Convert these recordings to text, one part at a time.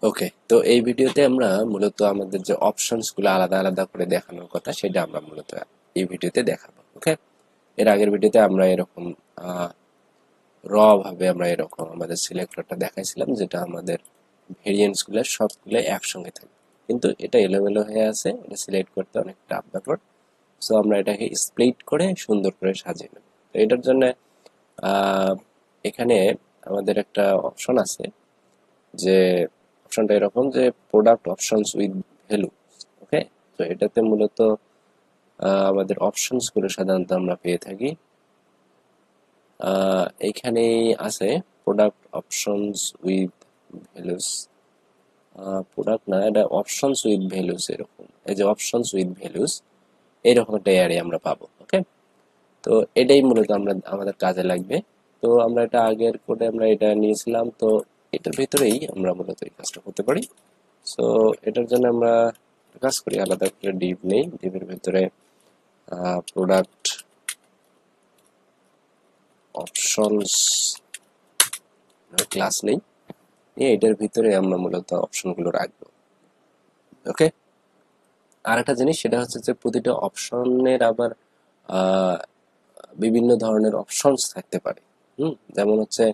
ওকে, তো এই ভিডিওতে আমরা মূলত আমাদের যে অপশনস গুলো আলাদা আলাদা করে দেখানোর কথা সেটা আমরা মূলত এই ভিডিওতে দেখাবো। ওকে, এর আগের ভিডিওতে আমরা এরকম র ভাবে আমরা এরকম আমাদের সিলেক্টরটা দেখাইছিলাম, যেটা আমাদের ভেরিয়েন্টস গুলো সবগুলো একসঙ্গে থাকে, কিন্তু এটা এলোমেলো হয়ে আছে, এটা সিলেক্ট করতে অনেক টাফ ব্যাপার। সো আমরা এটাকে স্প্লিট করে সুন্দর করে সাজিয়ে নেব। তো এটার জন্য আহ, এখানে আমাদের একটা অপশন আছে, যে অপশনটা এরকম যে প্রোডাক্ট অপশনস উইথ ভ্যালু। ওকে, তো এটাতে মূলত আমাদের অপশনস গুলো সাধারণত আমরা পেয়ে থাকি। এইখানে আছে product options with values, product না, এটা অপশনস উইথ ভ্যালুস, এরকম এই যে অপশনস উইথ ভ্যালুস এরকম একটা এরিয়া আমরা পাবো। ওকে, তো এটাই মূলত আমরা আমাদের কাজে লাগবে। তো আমরা এটা আগের কোডে আমরা এটা নিয়েছিলাম, তো এটার ভিতরেই আমরা মূলত এই কাজটা করতে পারি। সো এটার জন্য আমরা একটা কাজ করি, আলাদা করে ডিভ নেই, ডিভের ভিতরে প্রোডাক্ট অপশনস ক্লাস নেই, নিয়ে এটার ভিতরে আমরা মূলত অপশনগুলো রাখবো। ওকে, আর একটা জিনিস সেটা হচ্ছে যে প্রতিটা অপশনের আবার আহ, বিভিন্ন ধরনের অপশনস থাকতে পারে। যেমন হচ্ছে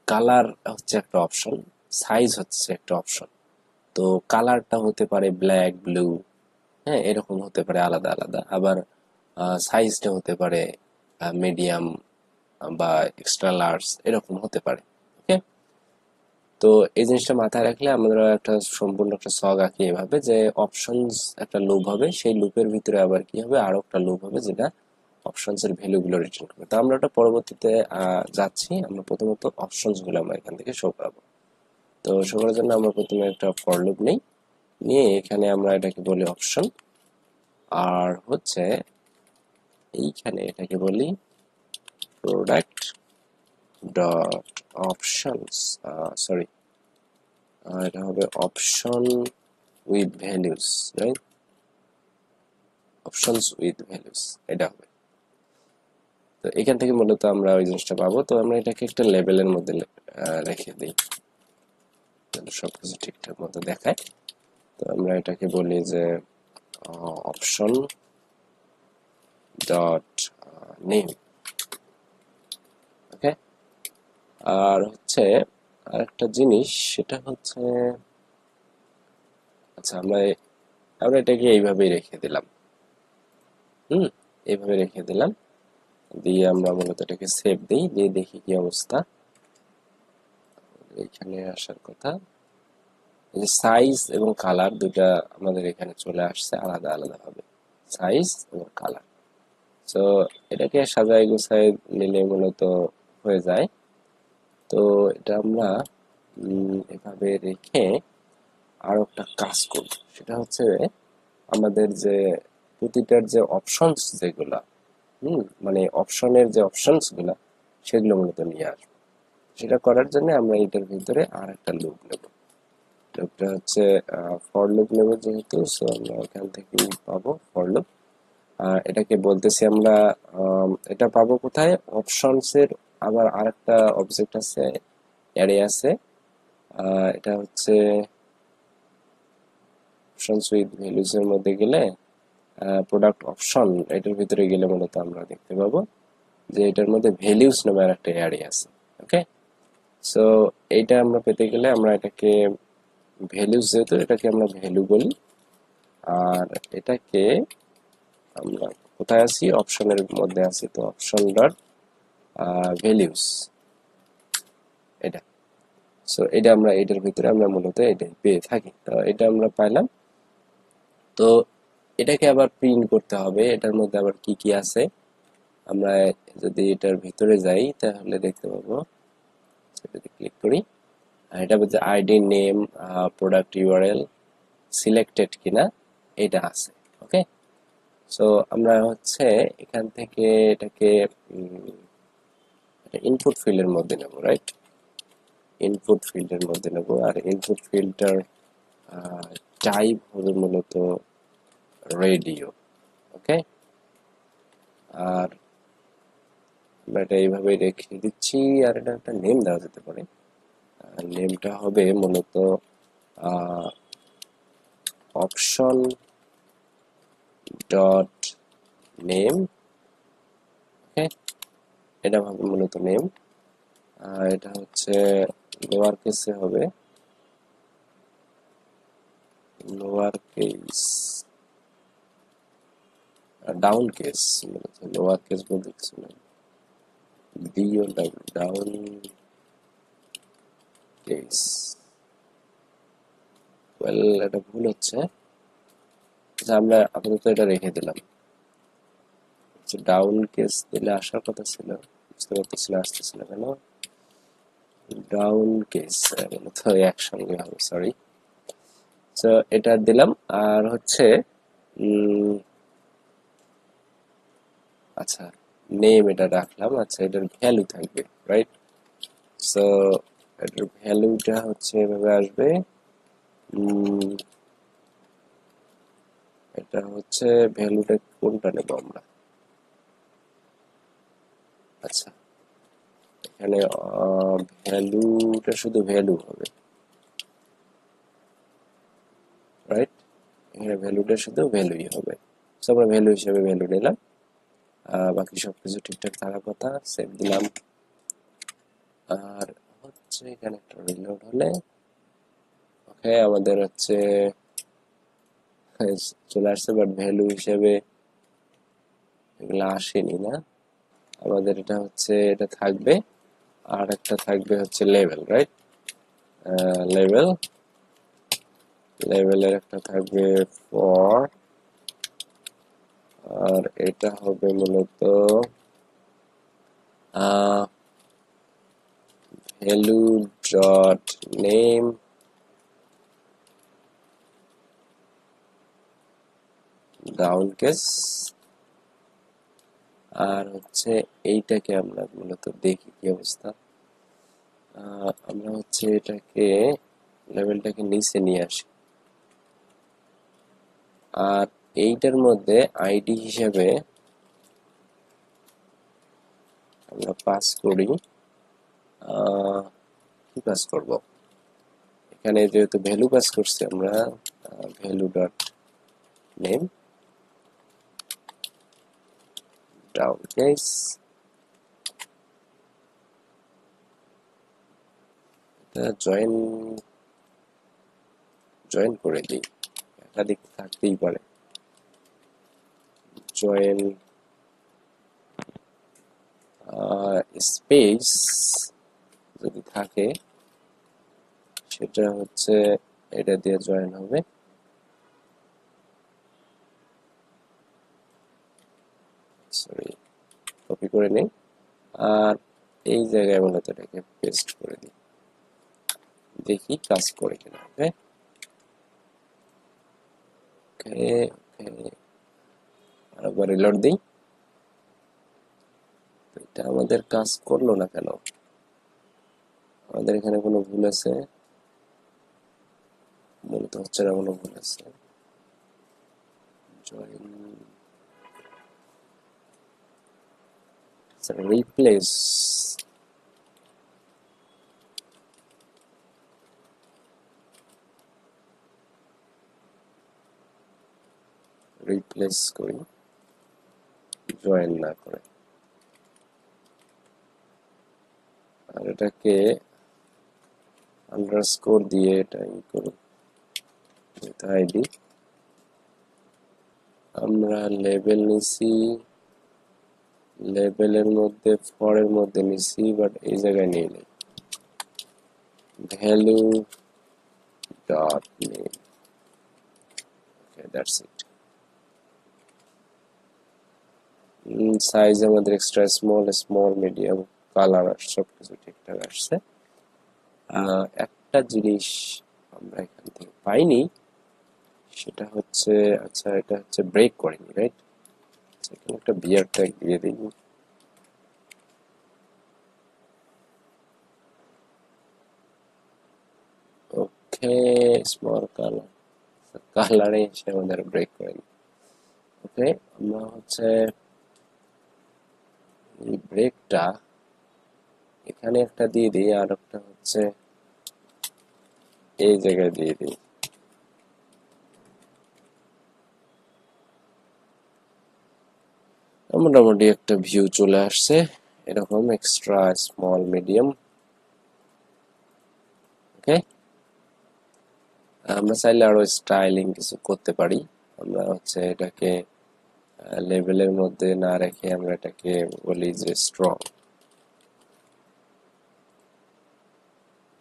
কালার হচ্ছে একটা অপশন, সাইজ হচ্ছে একটা অপশন। তো কালারটা হতে পারে ব্ল্যাক, ব্লু, হ্যাঁ এরকম হতে পারে আলাদা আলাদা। আবার সাইজটা হতে পারে মিডিয়াম বা এক্সট্রা লার্জ, এরকম হতে পারে। ওকে, তো এই জিনিসটা মাথায় রাখলে আমরা একটা সম্পূর্ণ একটা ছক আঁকি এভাবে, যে অপশনস একটা লুপ হবে, সেই লুপের ভিতরে আবার কি হবে, আরো একটা লুপ হবে যেটা অপশনস এর ভ্যালু গুলো রিটার্ন করবে। তো আমরা ওটা পরবর্তীতে যাচ্ছি। আমরা প্রথমত অপশনস গুলো আমরা এখান থেকে শো করাবো। তো শো করার জন্য আমরা প্রথমে একটা ফর লুপ নিই, নিয়ে এখানে আমরা এটাকে বলি অপশন, আর হচ্ছে এইখানে এটাকে বলি প্রোডাক্ট ডট অপশনস, সরি, এটা হবে option with values, right, options with values এটা হবে। তো এখান থেকে মূলত আমরা ওই জিনিসটা পাবো। তো আমরা এটাকে একটা লেবেলের মধ্যে রেখে দিই যেন সবকিছু ঠিকঠাক মতো দেখায়। তো আমরা এটাকে বলি যে অপশন ডট নেম। ওকে, আর হচ্ছে আরেকটা জিনিস সেটা হচ্ছে, আচ্ছা আমরা আমরা এটাকে এইভাবেই রেখে দিলাম। হুম, এইভাবে রেখে দিলাম, দিয়ে আমরা মূলত এটাকে সেভ দিই, দিয়ে দেখি কি অবস্থা। এখানে আসার কথা, এই যে সাইজ এবং কালার দুটা আমাদের এখানে চলে আসছে আলাদা আলাদা ভাবে, সাইজ এবং কালার। তো এটাকে সাজাই গুছাই নিলে মূলত হয়ে যায়। তো এটা আমরা এভাবে রেখে আরো একটা কাজ করব, সেটা হচ্ছে আমাদের যে প্রতিটার যে অপশনস যেগুলা, মানে অপশনের যে অপশনস গুলা, সেগুলো মূলত নিয়ে আসবো। সেটা করার জন্য আমরা এটার ভিতরে আর একটা লুপ নেব। লুপটা হচ্ছে ফর লুপ নেব যেহেতু, সো আমরা এখান থেকে পাবো ফর লুপ। এটাকে বলতেছি আমরা, এটা পাবো কোথায়, অপশনস এর আবার আরেকটা অবজেক্ট আছে, অ্যারে আছে, এটা হচ্ছে অপশনস উইথ ভ্যালুস এর মধ্যে গেলে প্রোডাক্ট অপশন, এটার ভিতরে গেলে মূলত আমরা দেখতে পাবো যে এটার মধ্যে ভ্যালুস নামে একটা অ্যারে আছে। ওকে, সো এইটা আমরা পেতে গেলে আমরা এটাকে ভ্যালুস, যেহেতু এটাকে আমরা ভ্যালু বলি, আর এটাকে আমরা কোথায় আছি, অপশনের মধ্যে আছি, তো অপশন ডট ভ্যালুস এটা। সো এটা আমরা এটার ভিতরে আমরা মূলত এটা পেয়ে থাকি, তো এটা আমরা পাইলাম। তো এটাকে আবার প্রিন্ট করতে হবে, এটার মধ্যে আবার কি কি আছে আমরা যদি এটার ভিতরে যাই তাহলে দেখতে পাবো। সেটাতে ক্লিক করি, আর এটা বলছে ID, name, product URL selected কিনা এটা আছে। ওকে, সো আমরা হচ্ছে এখান থেকে এটাকে ইনপুট ফিল্ডের মধ্যে নেব, রাইট, ইনপুট ফিল্ডের মধ্যে নেব। আর ইনপুট ফিল্টার টাইপ হবে মূলত রেডিও। ওকে, আর আমরা এটা এইভাবে রেখে দিচ্ছি, আর এটা একটা নেম দেওয়া যেতে পারে, নেমটা হবে মূলত অপশন ডট নেম। ওকে, এটা হবে মূলত নেম। এটা হচ্ছে লোয়ার কেসে হবে, লোয়ার কেস ডাউন কেস, মূলত লোয়ার কেস বলতে কিছু না, ডি ও ডাউন কেস। ওয়েল, এটা ভুল হচ্ছে, আমরা আপাতত এটা রেখে দিলাম। ডাউন কেস দিলে আসার কথা ছিল, বুঝতে পারতেছি না আসতেছিল কেন। ডাউন কেস মূলত একসঙ্গে হবে, সরি। তো এটা দিলাম। আর হচ্ছে আচ্ছা, নেম এটা রাখলাম। আচ্ছা, এটার ভ্যালু থাকবে, রাইট? সো এটার ভ্যালুটা হচ্ছে এভাবে আসবে। এটা হচ্ছে ভ্যালুটা কোনটা নেব আমরা? আচ্ছা, এখানে ভ্যালুটা শুধু ভ্যালু হবে, রাইট? এখানে ভ্যালুটা শুধু ভ্যালুই হবে। সো আমরা ভ্যালু হিসেবে ভ্যালু নিলাম। বাকি সবকিছু ঠিকঠাক থাকার কথা, সেভ দিলাম। আর হচ্ছে এখানে একটা রিলোড হলে ওকে আমাদের হচ্ছে চলে আসছে, বাট ভ্যালু হিসেবে এগুলো আসেনি না। আমাদের এটা হচ্ছে এটা থাকবে, আর একটা থাকবে হচ্ছে লেভেল, রাইট? লেভেল, লেভেলের একটা থাকবে ফর, আর এটা হবে মূলত value dot name down case. আর হচ্ছে এইটাকে আমরা মূলত দেখি কি অবস্থা। আমরা হচ্ছে এটাকে লেভেলটাকে নিচে নিয়ে আসি, আর এইটার মধ্যে আইডি হিসেবে আমরা পাস করি কি পাস করব? এখানে যেহেতু ভ্যালু পাস করছি আমরা, value dot name down case. এটা জয়েন জয়েন করে দিই, একাধিক থাকতেই পারে। জয়েন স্পেস যদি থাকে সেটা হচ্ছে এটা দিয়ে জয়েন হবে। সরি, কপি করে নেই, আর এই জায়গায় মূলত এটাকে পেস্ট করে দিই, দেখি কাজ করে কিনা। ওকে ওকে ওকে, আরেকবার রিলোড দিই। এটা আমাদের কাজ করলো না কেন? আমাদের এখানে কোনো ভুল আছে? মূলত হচ্ছে না, কোনো ভুল আছে। জয়েন রিপ্লেস, রিপ্লেস করি জয়েন না করে, আর এটাকে আন্ডারস্কোর দিয়ে এটা ই করি আইডি। আমরা লেবেল নিছি, লেবেলের মধ্যে ফরের মধ্যে নিছি, বাট এই জায়গায় নিয়ে নেই। Value dot name, okay that's it. Size আমাদের extra small, small, medium, colour সবকিছু ঠিকঠাক আসছে। একটা জিনিস আমরা এখান থেকে পাইনি, সেটা হচ্ছে আচ্ছা এটা হচ্ছে ব্রেক করেনি, রাইট? এখানে একটা বিয়ার ট্যাগ দিয়ে দিই। ওকে, স্মল কালার, কালারে এসে আমাদের ব্রেক করেনি। ওকে, আমরা হচ্ছে এই ব্রেকটা এখানে একটা দিয়ে দিই, আর একটা হচ্ছে এই জায়গায় দিয়ে দিই। মোটামুটি একটা ভিউ চলে আসছে এরকম এক্সট্রা স্মল মিডিয়াম। ওকে, আমরা চাইলে আরো স্টাইলিং কিছু করতে পারি। আমরা হচ্ছে এটাকে লেভেলের মধ্যে না রেখে আমরা এটাকে বলি যে স্ট্রং,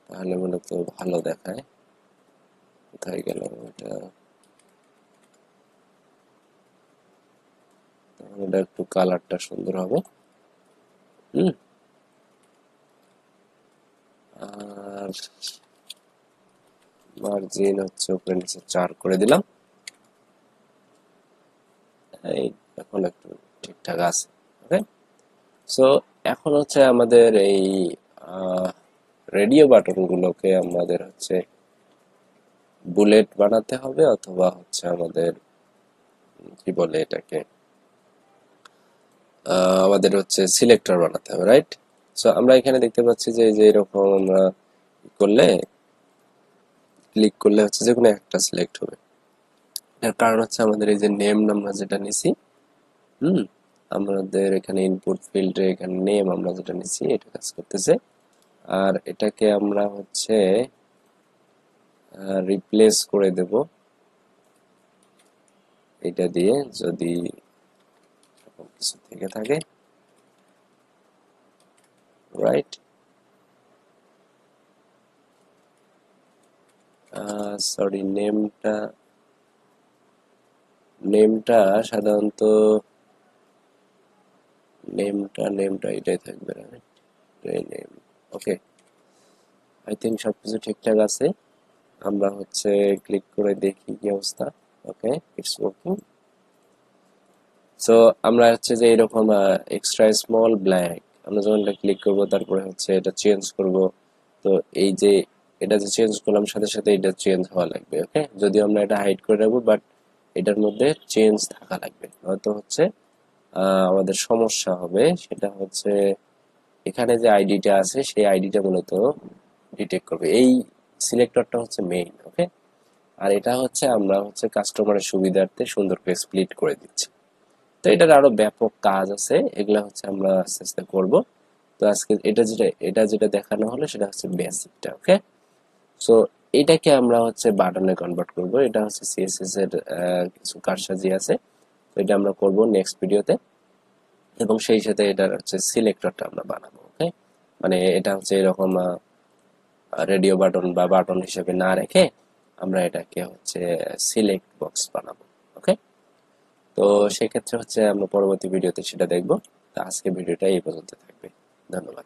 তাহলে মূলত ভালো দেখায়। কোথায় গেল এটা? এটা একটু কালারটা সুন্দর হবে। হুম, আর মার্জিন হচ্ছে উপরে নিচে 4 করে দিলাম। এই এখন একটু ঠিকঠাক আছে। ওকে, সো এখন হচ্ছে আমাদের এই রেডিও বাটন গুলোকে আমাদের হচ্ছে বুলেট বানাতে হবে, অথবা হচ্ছে আমাদের কি বলে এটাকে আমাদের হচ্ছে সিলেক্টর বানাতে হবে, রাইট? সো আমরা এখানে দেখতে পাচ্ছি যে যে এরকম আমরা করলে, ক্লিক করলে হচ্ছে যে কোনো একটা সিলেক্ট হবে। এর কারণ হচ্ছে আমাদের এই যে নেম আমরা যেটা নিছি, হুম, আমাদের এখানে ইনপুট ফিল্ডে এখানে নেম আমরা যেটা নিছি এটা কাজ করতেছে। আর এটাকে আমরা হচ্ছে রিপ্লেস করে দেব এটা দিয়ে, যদি কিছু থেকে থাকে, রাইট? সরি, নেমটা সাধারণত নেমটা এটাই থাকবে, right? Name. Okay, I think সবকিছু ঠিকঠাক আছে। আমরা হচ্ছে ক্লিক করে দেখি কি অবস্থা। ওকে, ইটস ওয়ার্কিং। সো আমরা হচ্ছে যে এরকম এক্সট্রা স্মল ব্ল্যাঙ্ক, আমরা যখন এটা ক্লিক করব তারপরে হচ্ছে এটা চেঞ্জ করব। তো এই যে এটা যে চেঞ্জ করলাম সাথে সাথে এটা চেঞ্জ হওয়া লাগবে। ওকে, যদিও আমরা এটা হাইড করে রাখবো, বাট এটার মধ্যে চেঞ্জ থাকা লাগবে, হয়তো হচ্ছে আমাদের সমস্যা হবে। সেটা হচ্ছে এখানে যে আইডিটা আছে সেই আইডিটা মূলত ডিটেক্ট করবে। এই সিলেক্টরটা হচ্ছে মেইন। ওকে, আর এটা হচ্ছে আমরা হচ্ছে কাস্টমারের সুবিধার্থে সুন্দর করে স্প্লিট করে দিচ্ছি। তো এটার আরো ব্যাপক কাজ আছে, এগুলা হচ্ছে আমরা আস্তে আস্তে করব। তো আজকে এটা যেটা দেখানো হলো সেটা হচ্ছে বেসিকটা। ওকে, সো এটাকে আমরা হচ্ছে বাটনে কনভার্ট করব। এটা হচ্ছে সিএসএস এর কিছু কারসাজি আছে, তো এটা আমরা করব নেক্সট ভিডিওতে। এবং সেই সাথে এটার হচ্ছে সিলেক্টরটা আমরা বানাবো। ওকে, মানে এটা হচ্ছে এরকম রেডিও বাটন বা বাটন হিসেবে না রেখে আমরা এটাকে হচ্ছে সিলেক্ট বক্স বানাবো। ওকে, তো সেক্ষেত্রে হচ্ছে আমরা পরবর্তী ভিডিওতে সেটা দেখবো। তো আজকে ভিডিওটা এই পর্যন্ত থাকবে। ধন্যবাদ।